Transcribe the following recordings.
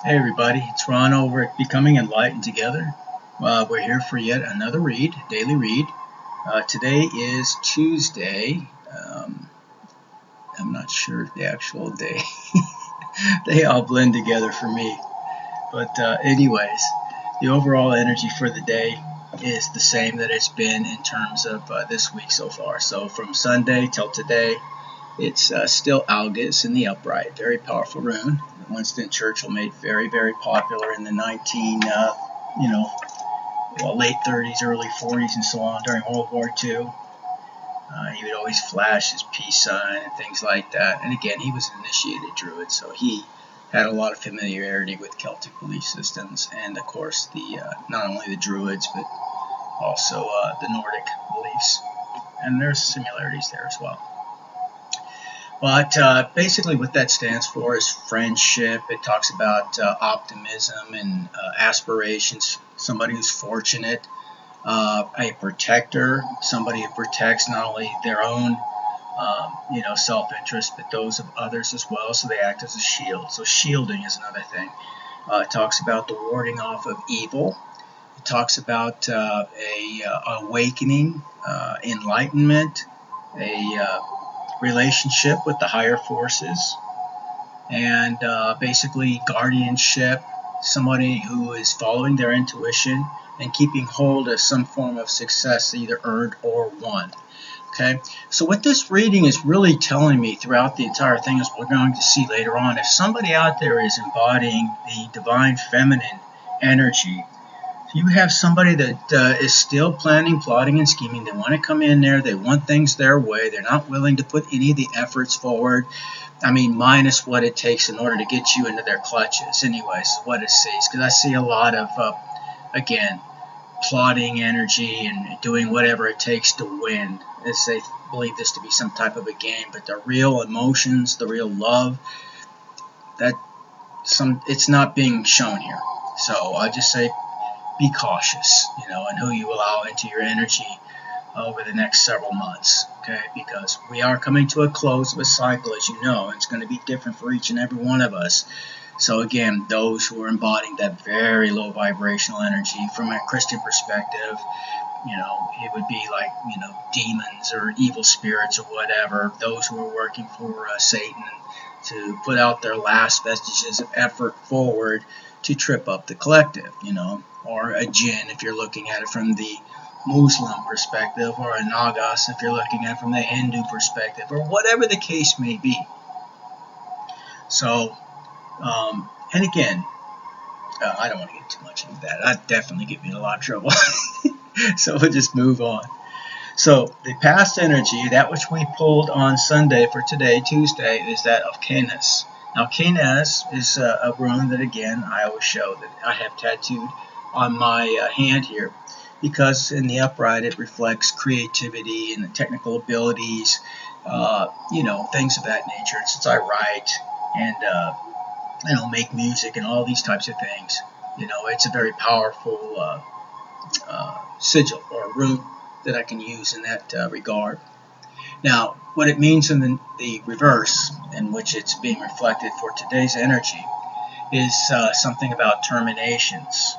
Hey everybody, it's Ron over at Becoming Enlightened Together. We're here for yet another daily read. Today is Tuesday. I'm not sure the actual day. They all blend together for me. But anyways, the overall energy for the day is the same that it's been in terms of this week so far. So from Sunday till today, it's still Algus in the upright, very powerful rune. Winston Churchill made very, very popular in the late 30s, early 40s, and so on during World War II. He would always flash his peace sign and things like that. And again, he was an initiated druid, so he had a lot of familiarity with Celtic belief systems, and of course, not only the druids, but also the Nordic beliefs. And there's similarities there as well. But basically what that stands for is friendship. It talks about optimism and aspirations, somebody who's fortunate, a protector, somebody who protects not only their own self-interest, but those of others as well, so they act as a shield. So shielding is another thing. It talks about the warding off of evil. It talks about awakening, enlightenment, a relationship with the higher forces, and basically guardianship, somebody who is following their intuition and keeping hold of some form of success, either earned or won. Okay, so what this reading is really telling me throughout the entire thing, as we're going to see later on, if somebody out there is embodying the divine feminine energy, you have somebody that is still planning, plotting, and scheming. They want to come in there. They want things their way. They're not willing to put any of the efforts forward. I mean, minus what it takes in order to get you into their clutches. Anyways, what it sees. Because I see a lot of, again, plotting energy and doing whatever it takes to win. As they believe this to be some type of a game. But the real emotions, the real love, it's not being shown here. So I just say, be cautious, and who you allow into your energy over the next several months, okay? Because we are coming to a close of a cycle, as you know, and it's going to be different for each and every one of us. So again, those who are embodying that very low vibrational energy, from a Christian perspective, it would be like, demons or evil spirits or whatever, those who are working for Satan to put out their last vestiges of effort forward to trip up the collective, or a jinn if you're looking at it from the Muslim perspective, or a nagas if you're looking at it from the Hindu perspective, or whatever the case may be. So, and again, I don't want to get too much into that. That'd definitely get me in a lot of trouble. So we'll just move on. So the past energy, that which we pulled on Sunday for today, Tuesday, is that of Canis. Now, Canis is a rune that, again, I always show that I have tattooed on my hand here, because in the upright it reflects creativity and the technical abilities, things of that nature. And since I write and make music and all these types of things, it's a very powerful sigil or rune that I can use in that regard. Now, what it means in the reverse, in which it's being reflected for today's energy, is something about terminations.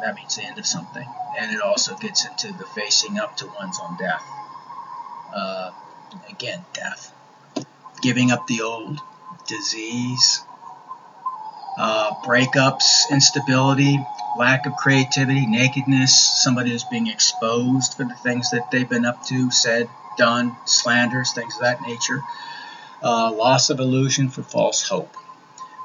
That means the end of something. And it also gets into the facing up to one's own death. Again, death. Giving up the old, disease, breakups, instability, lack of creativity, nakedness, somebody who's being exposed for the things that they've been up to, said, done, slanders, things of that nature, loss of illusion for false hope.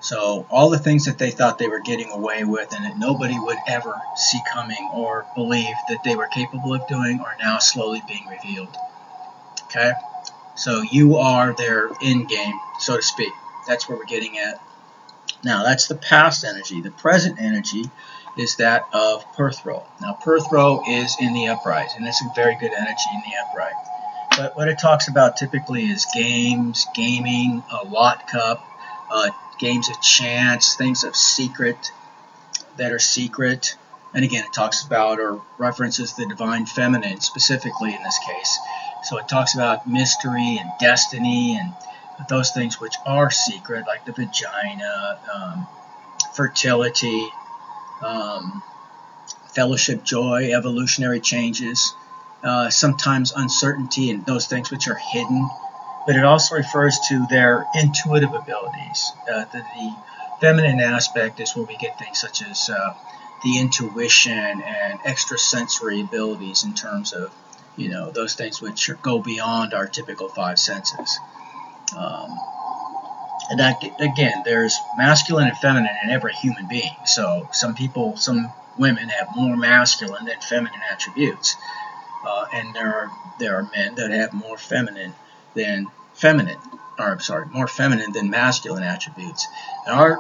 So all the things that they thought they were getting away with and that nobody would ever see coming or believe that they were capable of doing are now slowly being revealed. Okay? So you are their end game, so to speak. That's where we're getting at. Now, that's the past energy. The present energy is that of Perthro. Now, Perthro is in the upright, and it's a very good energy in the upright. But what it talks about typically is games, gaming, a lot cup, games of chance, things of secret that are secret. And again, it talks about or references the divine feminine specifically in this case. So it talks about mystery and destiny and those things which are secret, like the vagina, fertility, fellowship, joy, evolutionary changes, sometimes uncertainty and those things which are hidden. But it also refers to their intuitive abilities. The feminine aspect is where we get things such as the intuition and extrasensory abilities in terms of, those things which go beyond our typical five senses. And that, again, there's masculine and feminine in every human being. So some women have more masculine than feminine attributes. And there are men that have more feminine than masculine attributes. And our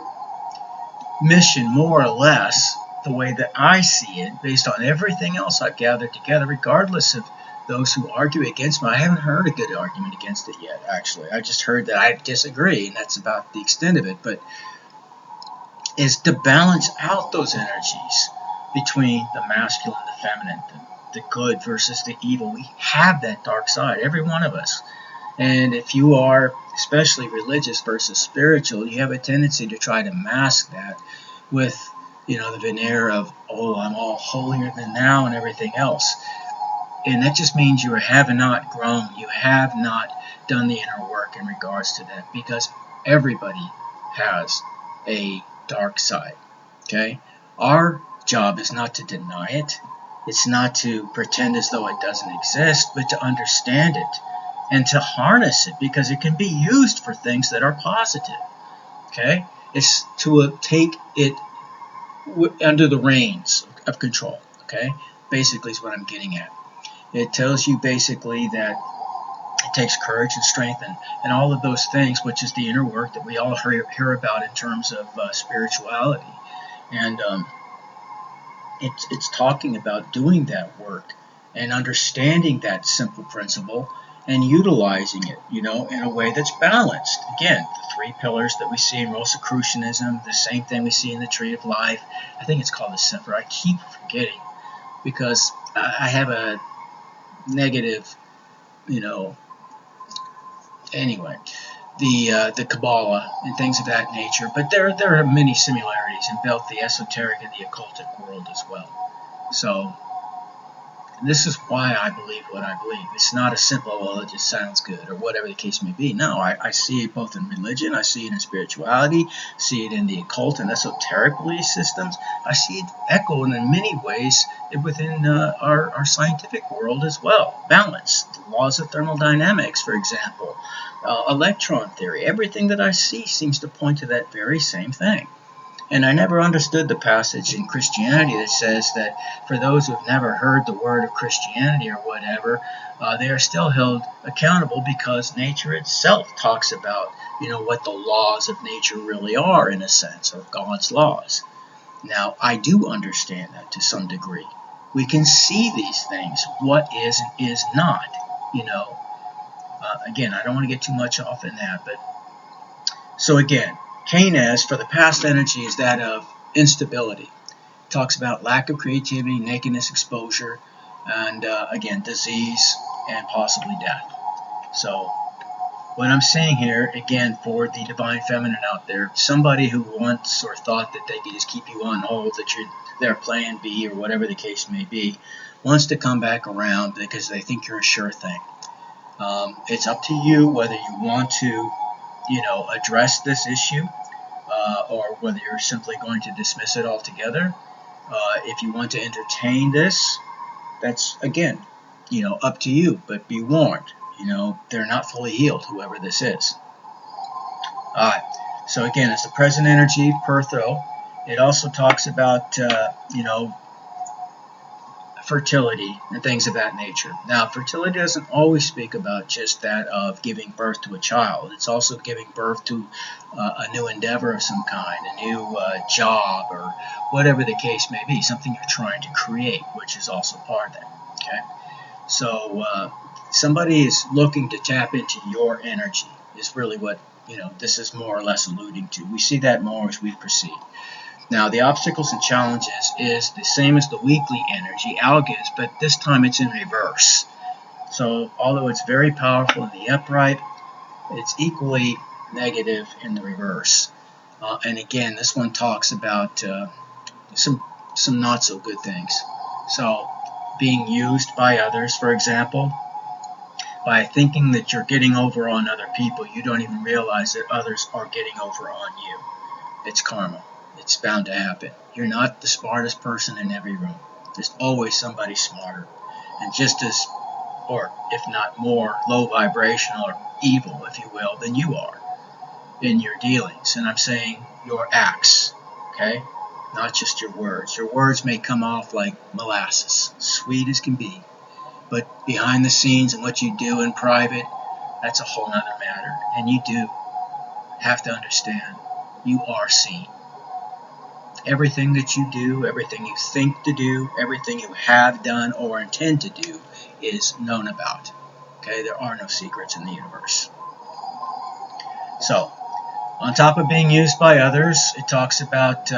mission, more or less, the way that I see it, based on everything else I've gathered together, regardless of those who argue against me. I haven't heard a good argument against it yet, actually. I just heard that I disagree, and that's about the extent of it. But is to balance out those energies between the masculine and the feminine, the good versus the evil. We have that dark side, every one of us. And if you are especially religious versus spiritual, you have a tendency to try to mask that with, the veneer of, I'm all holier than thou and everything else. And that just means you have not grown. You have not done the inner work in regards to that, because everybody has a dark side. Okay? Our job is not to deny it. It's not to pretend as though it doesn't exist, but to understand it and to harness it, because it can be used for things that are positive. Okay? It's to take it under the reins of control. Okay? Basically is what I'm getting at. It tells you basically that it takes courage and strength and all of those things, which is the inner work that we all hear about in terms of spirituality. And it's talking about doing that work and understanding that simple principle and utilizing it, in a way that's balanced. Again, the three pillars that we see in Rosicrucianism, the same thing we see in the Tree of Life. I think it's called the Sefer. I keep forgetting because I have a negative, anyway, the Kabbalah and things of that nature. But there are many similarities in both the esoteric and the occultic world as well. So this is why I believe what I believe. It's not a simple, well, it just sounds good, or whatever the case may be. No, I see it both in religion, I see it in spirituality, see it in the occult and esoteric belief systems. I see it echoing in many ways within our scientific world as well. Balance, the laws of thermodynamics, for example, electron theory. Everything that I see seems to point to that very same thing. And I never understood the passage in Christianity that says that for those who have never heard the word of Christianity or whatever, they are still held accountable because nature itself talks about, what the laws of nature really are, in a sense, or God's laws. Now, I do understand that to some degree. We can see these things, what is and is not, Again, I don't want to get too much off in that, but so again, Keynes, for the past energy, is that of instability. It talks about lack of creativity, nakedness, exposure, and again, disease and possibly death. So what I'm saying here, again, for the divine feminine out there, somebody who wants or thought that they could just keep you on hold, that you're their plan B or whatever the case may be, wants to come back around because they think you're a sure thing. It's up to you whether you want to address this issue, or whether you're simply going to dismiss it altogether. If you want to entertain this, that's, again, up to you, but be warned, they're not fully healed, whoever this is. Alright, so again, it's the present energy, Pertho. It also talks about, fertility and things of that nature. Now, fertility doesn't always speak about just that of giving birth to a child. It's also giving birth to a new endeavor of some kind, a new job, or whatever the case may be, something you're trying to create, which is also part of that. Okay, so somebody is looking to tap into your energy is really what this is more or less alluding to. We see that more as we proceed. Now, the obstacles and challenges is the same as the weekly energy, algis, but this time it's in reverse. So, although it's very powerful in the upright, it's equally negative in the reverse. And again, this one talks about some not so good things. So, being used by others, for example, by thinking that you're getting over on other people, you don't even realize that others are getting over on you. It's karma. It's bound to happen. You're not the smartest person in every room. There's always somebody smarter, and just as, or if not more, low vibrational or evil, if you will, than you are in your dealings. And I'm saying your acts, okay? Not just your words. Your words may come off like molasses, sweet as can be, but behind the scenes and what you do in private, that's a whole other matter. And you do have to understand, you are seen. Everything that you do, everything you think to do, everything you have done or intend to do is known about. Okay, there are no secrets in the universe. So, on top of being used by others, it talks about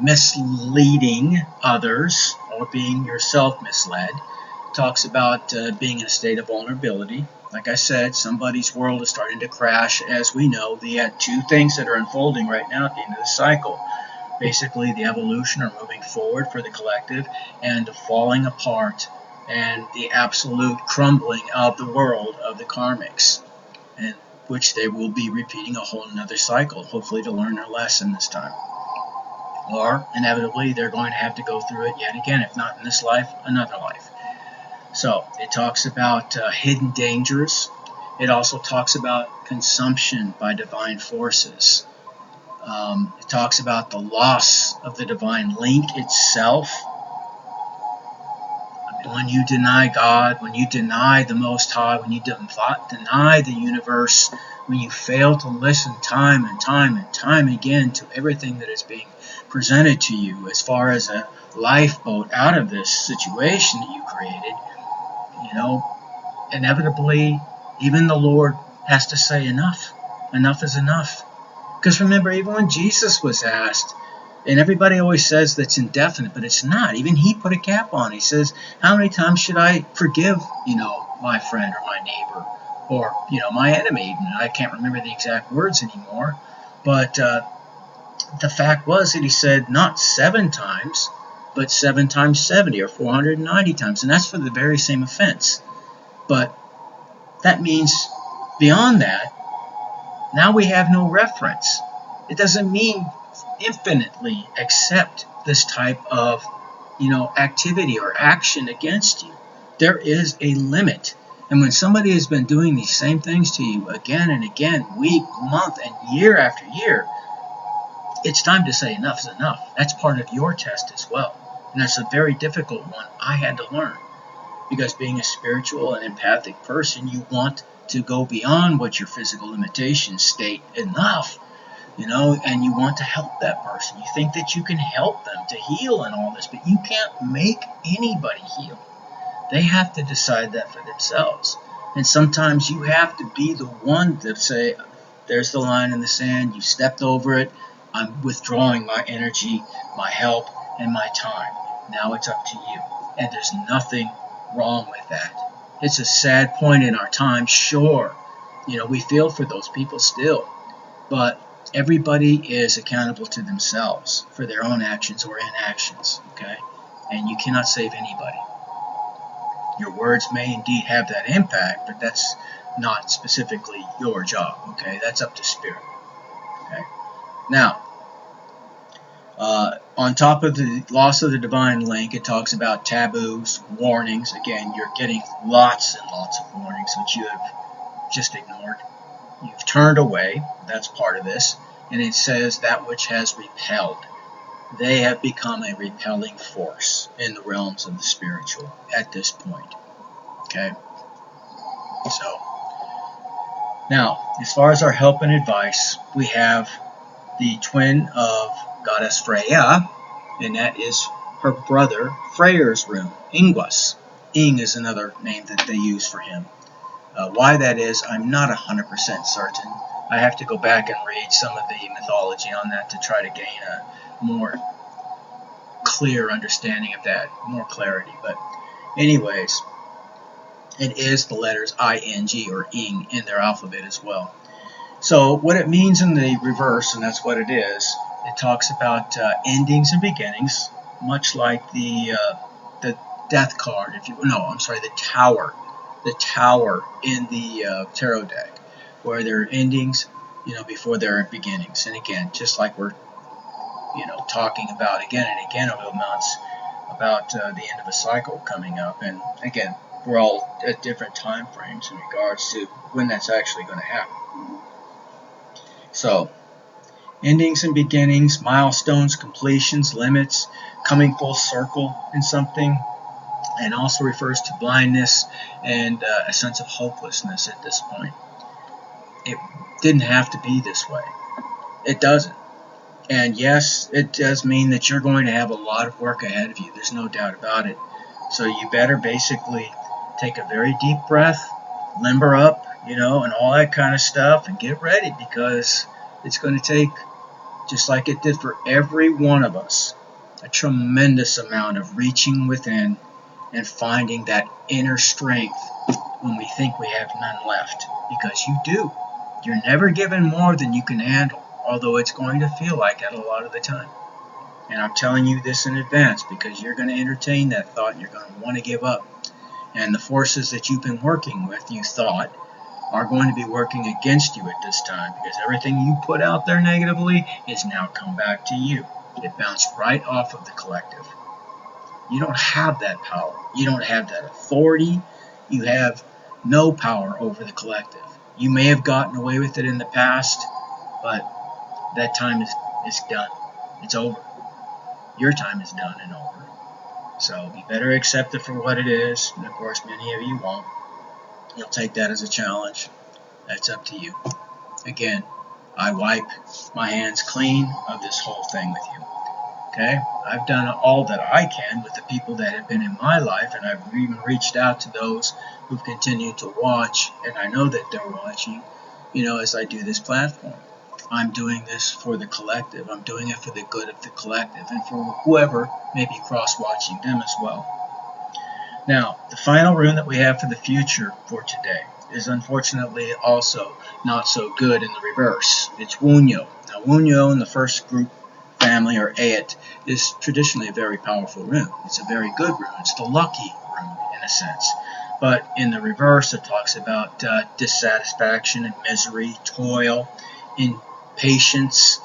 misleading others or being yourself misled. It talks about being in a state of vulnerability. Like I said, somebody's world is starting to crash. As we know, the two things that are unfolding right now at the end of the cycle. Basically, the evolution or moving forward for the collective, and the falling apart and the absolute crumbling of the world of the karmics, and which they will be repeating a whole another cycle, hopefully to learn their lesson this time. Or, inevitably, they're going to have to go through it yet again, if not in this life, another life. So, it talks about hidden dangers. It also talks about consumption by divine forces. It talks about the loss of the divine link itself. When you deny God, when you deny the Most High, when you deny the universe, when you fail to listen time and time and time again to everything that is being presented to you as far as a lifeboat out of this situation that you created, inevitably, even the Lord has to say enough. Enough is enough. Because remember, even when Jesus was asked, and everybody always says that's indefinite, but it's not. Even he put a cap on. He says, how many times should I forgive, my friend or my neighbor or, my enemy? Even I can't remember the exact words anymore. But the fact was that he said not 7 times, but 7 times 70 or 490 times. And that's for the very same offense. But that means beyond that, now we have no reference. It doesn't mean infinitely accept this type of, activity or action against you. There is a limit. And when somebody has been doing these same things to you again and again, week, month, and year after year, it's time to say enough is enough. That's part of your test as well. And that's a very difficult one I had to learn. Because being a spiritual and empathic person, you want to go beyond what your physical limitations state enough, and you want to help that person. You think that you can help them to heal and all this, but you can't make anybody heal. They have to decide that for themselves. And sometimes you have to be the one to say, there's the line in the sand, you stepped over it, I'm withdrawing my energy, my help, and my time. Now it's up to you. And there's nothing wrong with that. It's a sad point in our time, sure. We feel for those people still. But everybody is accountable to themselves for their own actions or inactions, okay? And you cannot save anybody. Your words may indeed have that impact, but that's not specifically your job, okay? That's up to spirit, okay? Now, on top of the loss of the divine link, it talks about taboos, warnings. Again, you're getting lots and lots of warnings which you have just ignored. You've turned away. That's part of this. And it says that which has repelled. They have become a repelling force in the realms of the spiritual at this point. Okay? So, now, as far as our help and advice, we have the twin of Goddess Freya, and that is her brother Freyr's rune, Ingwas. Ing is another name that they use for him. Why that is, I'm not 100% certain. I have to go back and read some of the mythology on that to try to gain a more clear understanding of that, more clarity. But anyways, it is the letters I-N-G or Ing in their alphabet as well. So what it means in the reverse, and that's what it is, it talks about endings and beginnings, much like the death card. If you no, I'm sorry, the tower in the tarot deck, where there are endings, before there are beginnings. And again, just like we're talking about again and again over the months about the end of a cycle coming up, and again, we're all at different time frames in regards to when that's actually going to happen. So, endings and beginnings, milestones, completions, limits, coming full circle in something, and also refers to blindness and a sense of hopelessness at this point. It didn't have to be this way. It doesn't. And yes, it does mean that you're going to have a lot of work ahead of you. There's no doubt about it. So you better basically take a very deep breath, limber up, and all that kind of stuff, and get ready, because it's going to take, just like it did for every one of us, a tremendous amount of reaching within and finding that inner strength when we think we have none left, because you do. You're never given more than you can handle, although it's going to feel like it a lot of the time. And I'm telling you this in advance, because you're going to entertain that thought and you're going to want to give up. And the forces that you've been working with, you thought, are going to be working against you at this time, because everything you put out there negatively is now come back to you. It bounced right off of the collective. You don't have that power. You don't have that authority. You have no power over the collective. You may have gotten away with it in the past, but that time is done. It's over. Your time is done and over. So you better accept it for what it is. And of course, many of you won't. You'll take that as a challenge. That's up to you. Again, I wipe my hands clean of this whole thing with you. Okay? I've done all that I can with the people that have been in my life, and I've even reached out to those who've continued to watch, and I know that they're watching, as I do this platform. I'm doing this for the collective. I'm doing it for the good of the collective, and for whoever may be cross-watching them as well. Now, the final rune that we have for the future for today is unfortunately also not so good in the reverse. It's Wunyo. Now, Wunyo in the first group family, or Ayat, is traditionally a very powerful rune. It's a very good rune. It's the lucky rune in a sense. But in the reverse, it talks about dissatisfaction and misery, toil, impatience,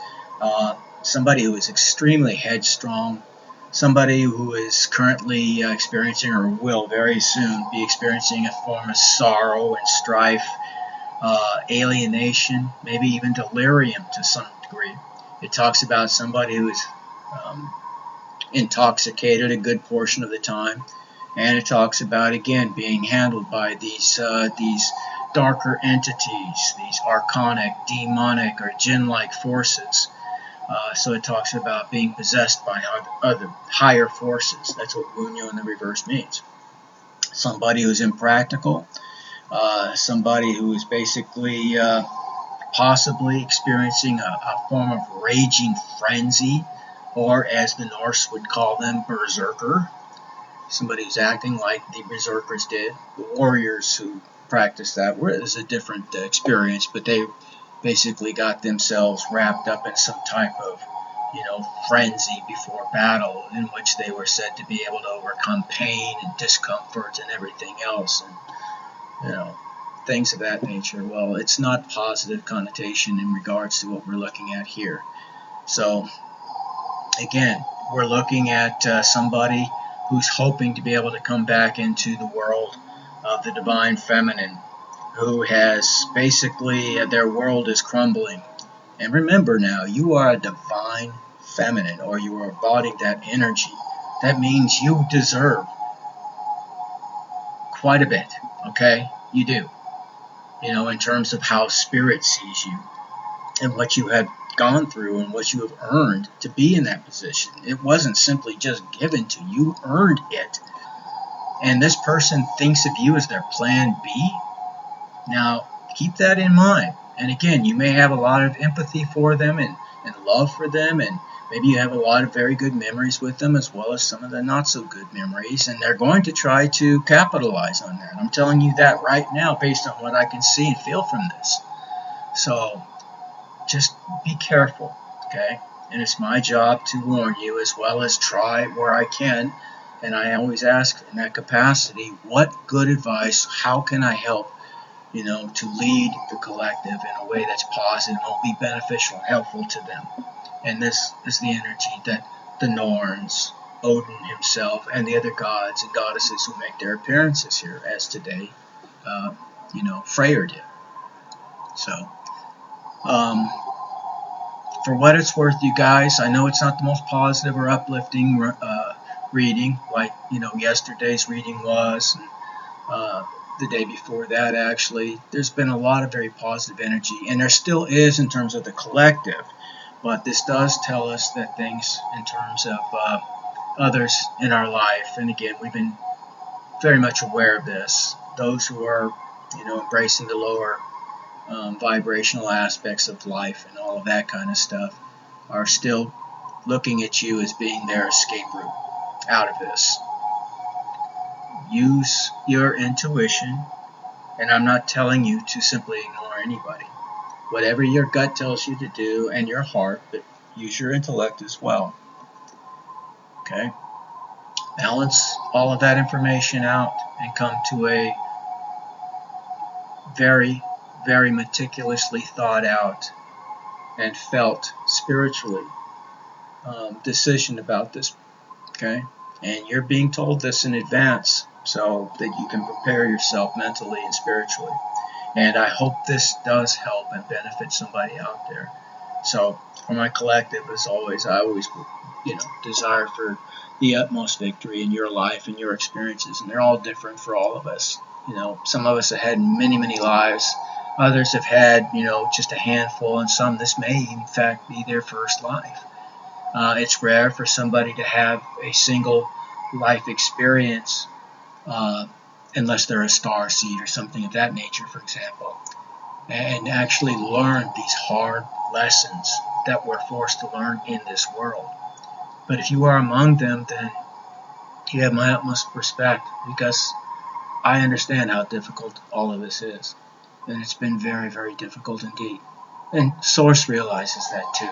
somebody who is extremely headstrong, somebody who is currently experiencing, or will very soon be experiencing, a form of sorrow and strife, alienation, maybe even delirium to some degree. It talks about somebody who is intoxicated a good portion of the time, and it talks about, again, being handled by these darker entities, these archonic, demonic, or jinn-like forces. So it talks about being possessed by other higher forces. That's what Wunyo in the reverse means. Somebody who's impractical, somebody who is basically possibly experiencing a form of raging frenzy, or as the Norse would call them, berserker. Somebody who's acting like the berserkers did. The warriors who practiced that is a different experience, but they basically got themselves wrapped up in some type of, frenzy before battle, in which they were said to be able to overcome pain and discomfort and everything else, and things of that nature. Well, it's not positive connotation in regards to what we're looking at here. So again, we're looking at somebody who's hoping to be able to come back into the world of the divine feminine, who has basically, their world is crumbling. And remember now, you are a divine feminine, or you are embodying that energy. That means you deserve quite a bit, okay? You do. In terms of how spirit sees you and what you have gone through and what you have earned to be in that position. It wasn't simply just given to you. You earned it. And this person thinks of you as their plan B. Now, keep that in mind. And again, you may have a lot of empathy for them and love for them, and maybe you have a lot of very good memories with them, as well as some of the not so good memories, and they're going to try to capitalize on that. I'm telling you that right now based on what I can see and feel from this. So just be careful, okay? And it's my job to warn you as well as try where I can. And I always ask in that capacity, what good advice, how can I help, to lead the collective in a way that's positive and will be beneficial and helpful to them. And this is the energy that the Norns, Odin himself, and the other gods and goddesses who make their appearances here, as today, Freyr did. So, for what it's worth, you guys, I know it's not the most positive or uplifting reading, like, yesterday's reading was, and the day before that, actually. There's been a lot of very positive energy, and there still is in terms of the collective, but this does tell us that things in terms of others in our life, and again, we've been very much aware of this, those who are, embracing the lower vibrational aspects of life and all of that kind of stuff are still looking at you as being their escape route out of this. Use your intuition, and I'm not telling you to simply ignore anybody. Whatever your gut tells you to do and your heart, but use your intellect as well. Okay? Balance all of that information out and come to a very, very meticulously thought out and felt spiritually decision about this. Okay? And you're being told this in advance so that you can prepare yourself mentally and spiritually. And I hope this does help and benefit somebody out there. So for my collective, as always, I always, desire for the utmost victory in your life and your experiences. And they're all different for all of us. Some of us have had many, many lives. Others have had, just a handful. And some, this may, in fact, be their first life. It's rare for somebody to have a single life experience unless they're a star seed or something of that nature, for example, and actually learn these hard lessons that we're forced to learn in this world. But if you are among them, then you have my utmost respect, because I understand how difficult all of this is. And it's been very, very difficult indeed. And Source realizes that too.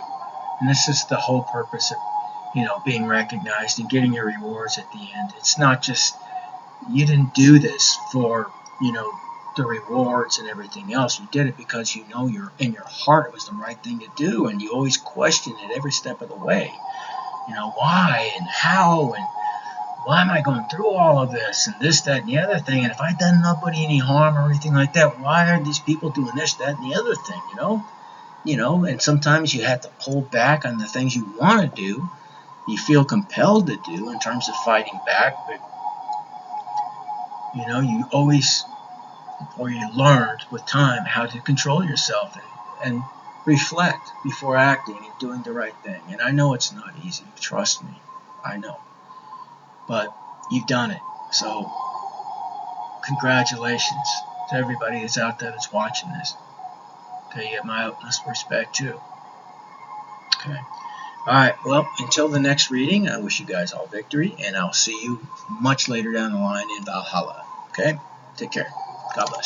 And this is the whole purpose of, being recognized and getting your rewards at the end. It's not just, you didn't do this for, the rewards and everything else. You did it because you're in your heart it was the right thing to do, and you always question it every step of the way. Why and how and why am I going through all of this and this, that, and the other thing? And if I've done nobody any harm or anything like that, why are these people doing this, that, and the other thing? And sometimes you have to pull back on the things you want to do, you feel compelled to do in terms of fighting back, but you always, or you learned with time how to control yourself and reflect before acting and doing the right thing. And I know it's not easy, trust me, I know, but you've done it. So congratulations to everybody that's out there that's watching this. Okay, you get my utmost respect too. Okay. Alright, well, until the next reading, I wish you guys all victory, and I'll see you much later down the line in Valhalla. Okay? Take care. God bless.